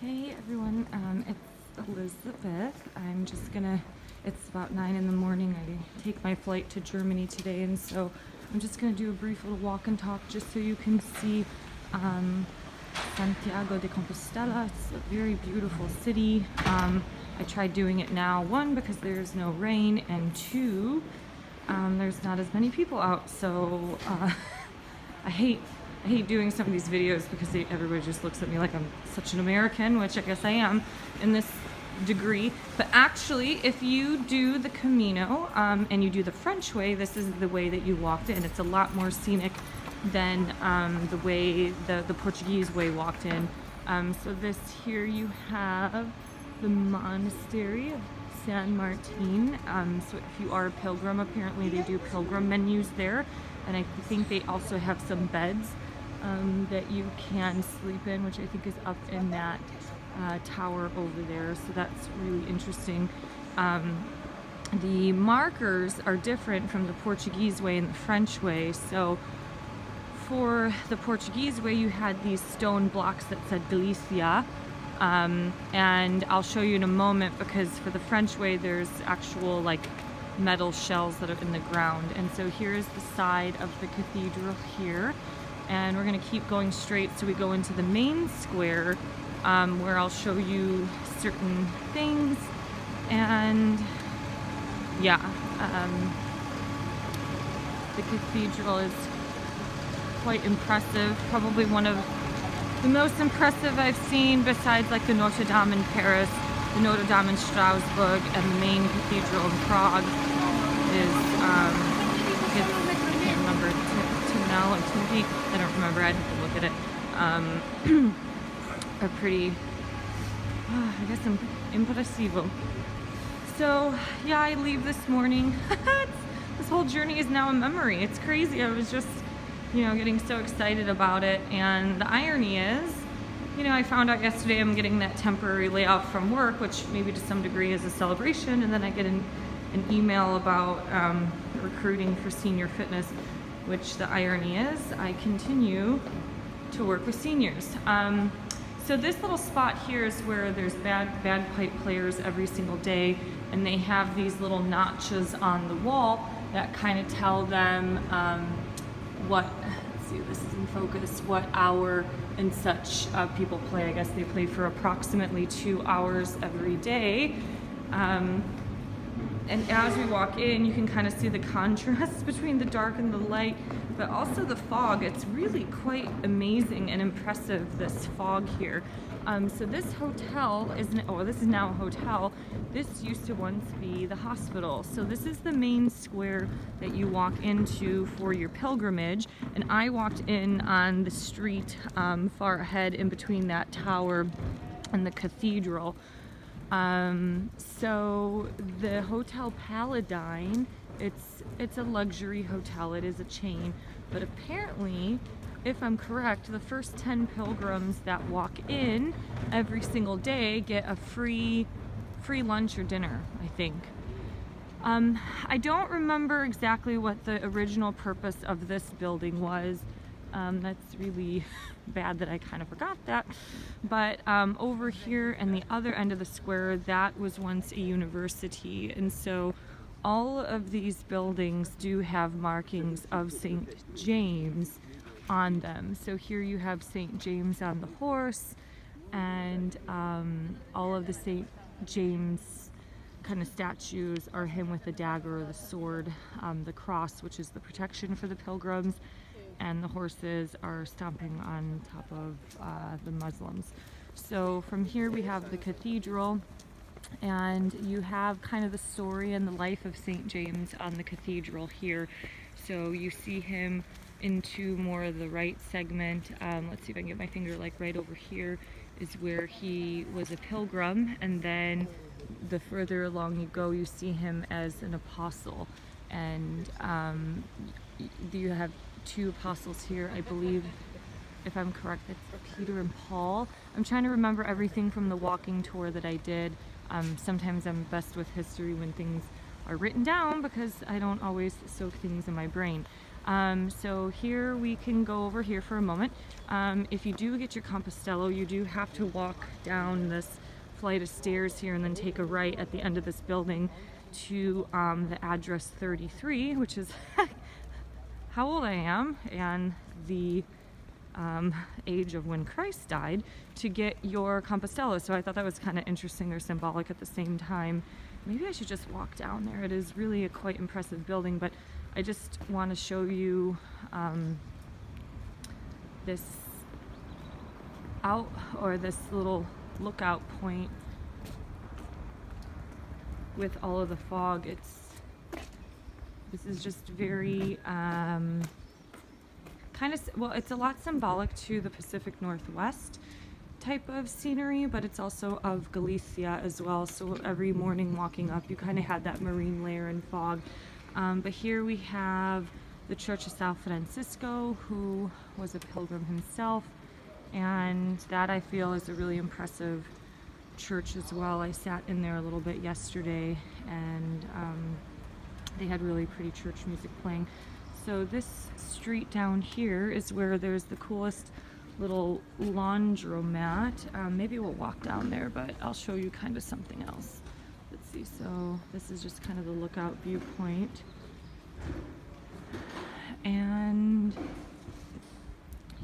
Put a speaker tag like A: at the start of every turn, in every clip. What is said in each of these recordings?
A: Hey everyone, it's Elizabeth. It's about 9 in the morning. I take my flight to Germany today, and so I'm just gonna do a brief little walk and talk just so you can see Santiago de Compostela. It's a very beautiful city. I tried doing it now, one, because there's no rain, and two, there's not as many people out, so I hate doing some of these videos because everybody just looks at me like I'm such an American, which I guess I am in this degree. But actually, if you do the Camino and you do the French way, this is the way that you walked in. It's a lot more scenic than the way the Portuguese way walked in. So this here you have the monastery of San Martin. So if you are a pilgrim, apparently they do pilgrim menus there, and I think they also have some beds that you can sleep in, which I think is up in that tower over there. So that's really interesting. The markers are different from the Portuguese way and the French way. So for the Portuguese way, you had these stone blocks that said Galicia, and I'll show you in a moment, because for the French way there's actual like metal shells that are in the ground. And so here is the side of the cathedral here, and we're going to keep going straight so we go into the main square, where I'll show you certain things. And yeah, the cathedral is quite impressive, probably one of the most impressive I've seen, besides like the Notre Dame in Paris, the Notre Dame in Strasbourg, and the main cathedral in Prague is I can't remember, Tinel or Tinti, I don't remember, I'd have to look at it. Are pretty, I guess, impressivo. So yeah, I leave this morning. This whole journey is now a memory. It's crazy. I was just, getting so excited about it. And the irony is, I found out yesterday I'm getting that temporary layoff from work, which maybe to some degree is a celebration, and then I get an email about recruiting for senior fitness, which the irony is I continue to work with seniors. So this little spot here is where there's bagpipe players every single day, and they have these little notches on the wall that kind of tell them let's see if this is in focus, what hour and such people play. I guess they play for approximately 2 hours every day. And as we walk in, you can kind of see the contrast between the dark and the light, but also the fog. It's really quite amazing and impressive, this fog here. So this hotel this is now a hotel. This used to once be the hospital. So this is the main square that you walk into for your pilgrimage. And I walked in on the street far ahead, in between that tower and the cathedral. So the Hotel Paladine, it's a luxury hotel. It is a chain, but apparently, if I'm correct, the first 10 pilgrims that walk in every single day get a free lunch or dinner, I think. I don't remember exactly what the original purpose of this building was. That's really bad that I kind of forgot that. But over here and the other end of the square, that was once a university. And so all of these buildings do have markings of St. James on them. So here you have St. James on the horse, and all of the St. James kind of statues are him with the dagger or the sword, the cross, which is the protection for the pilgrims, and the horses are stomping on top of the Muslims. So from here we have the cathedral, and you have kind of the story and the life of St. James on the cathedral here. So you see him into more of the right segment. Let's see if I can get my finger like right over here is where he was a pilgrim, and then the further along you go, you see him as an apostle. And you have two apostles here, I believe, if I'm correct, it's Peter and Paul. I'm trying to remember everything from the walking tour that I did. Sometimes I'm best with history when things are written down, because I don't always soak things in my brain. So here we can go over here for a moment. If you do get your Compostelo, you do have to walk down this flight of stairs here and then take a right at the end of this building to the address 33, which is how old I am and the age of when Christ died, to get your Compostelo. So I thought that was kind of interesting or symbolic at the same time. Maybe I should just walk down there. It is really a quite impressive building, but I just want to show you this this little lookout point with all of the fog. This is just very it's a lot symbolic to the Pacific Northwest type of scenery, but it's also of Galicia as well. So every morning walking up, you kind of had that marine layer and fog. But here we have the Church of San Francisco, who was a pilgrim himself, and that I feel is a really impressive church as well. I sat in there a little bit yesterday, and they had really pretty church music playing. So this street down here is where there's the coolest little laundromat. Maybe we'll walk down there, but I'll show you kind of something else. Let's see, so this is just kind of the lookout viewpoint. And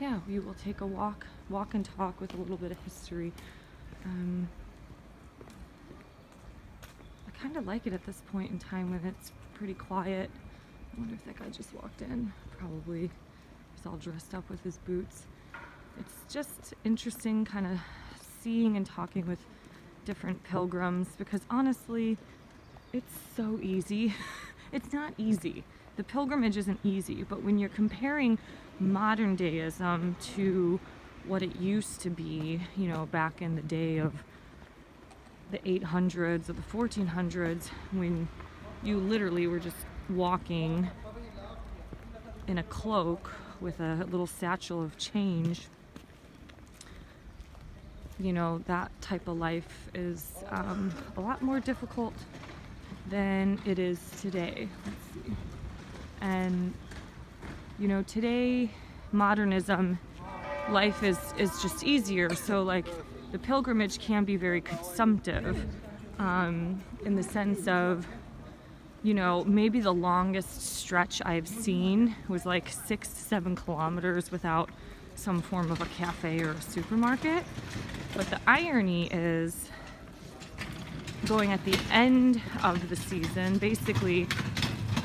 A: yeah, we will take a walk and talk with a little bit of history. I kind of like it at this point in time when it's pretty quiet. I wonder if that guy just walked in. Probably. He's all dressed up with his boots. It's just interesting kind of seeing and talking with different pilgrims, because honestly, it's so easy. It's not easy. The pilgrimage isn't easy, but when you're comparing modern deism to what it used to be, you know, back in the day of the 800s or the 1400s, when you literally were just walking in a cloak with a little satchel of change, you know, that type of life is a lot more difficult than it is today. Let's see. And, you know, today, modernism, life is just easier. So, like, the pilgrimage can be very consumptive in the sense of, you know, maybe the longest stretch I've seen was like 6 to 7 kilometers without some form of a cafe or a supermarket. But the irony is, going at the end of the season, basically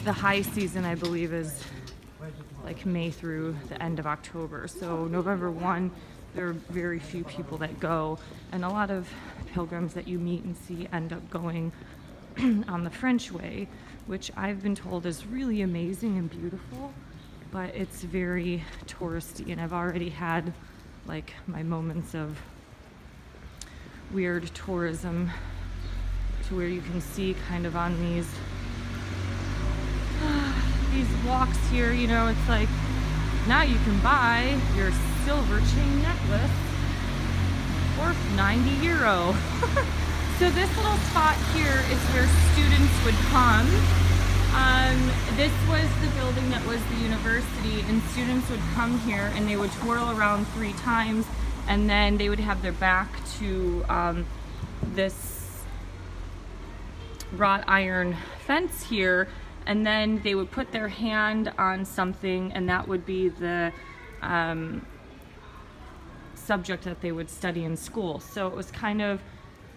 A: the high season I believe is like May through the end of October. So November 1, there are very few people that go, and a lot of pilgrims that you meet and see end up going on the French Way, which I've been told is really amazing and beautiful, but it's very touristy, and I've already had like my moments of weird tourism to where you can see kind of on these walks here, you know, it's like now you can buy your silver chain necklace for €90. So this little spot here is where students would come. This was the building that was the university, and students would come here and they would twirl around 3 times, and then they would have their back to this wrought iron fence here, and then they would put their hand on something, and that would be the subject that they would study in school. So it was kind of,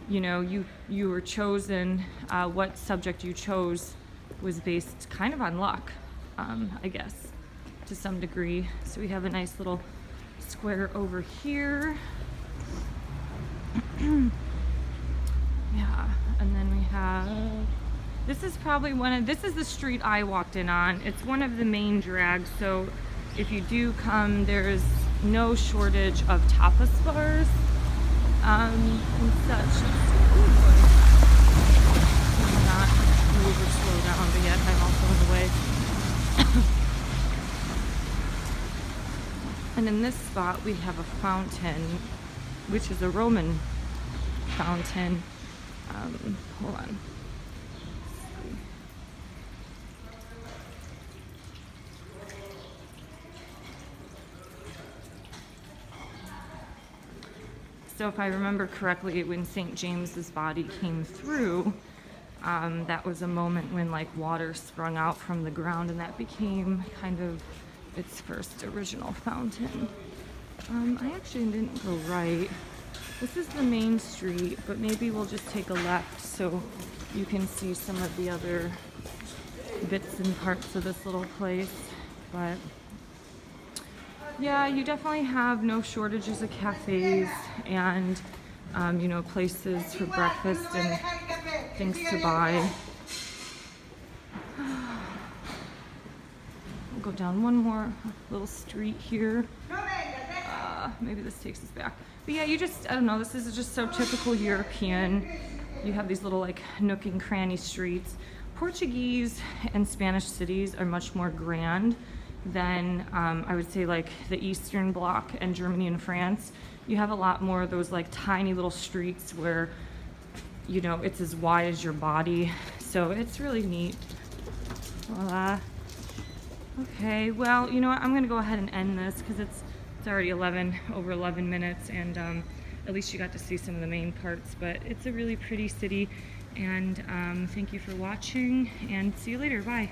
A: you know, you were chosen, what subject you chose was based kind of on luck, I guess, to some degree. So we have a nice little square over here. Yeah, and then we have, this is probably this is the street I walked in on. It's one of the main drags, so if you do come, there's no shortage of tapas bars and such. Ooh, boy. I'm not move or slow down, but yet I'm also in the way. And in this spot, we have a fountain, which is a Roman fountain. Hold on. So if I remember correctly, when St. James's body came through, that was a moment when like water sprung out from the ground, and that became kind of its first original fountain. I actually didn't go right. This is the main street, but maybe we'll just take a left so you can see some of the other bits and parts of this little place. But yeah, you definitely have no shortages of cafes and you know, places for breakfast and things to buy. We'll go down one more little street here. Maybe this takes us back. But yeah, you just, I don't know, this is just so typical European. You have these little like nook and cranny streets. Portuguese and Spanish cities are much more grand than I would say like the Eastern Bloc and Germany and France. You have a lot more of those like tiny little streets where, you know, it's as wide as your body. So it's really neat. Voila. Okay, well, you know what? I'm gonna go ahead and end this because it's already over 11 minutes, and at least you got to see some of the main parts. But it's a really pretty city, and thank you for watching, and see you later. Bye.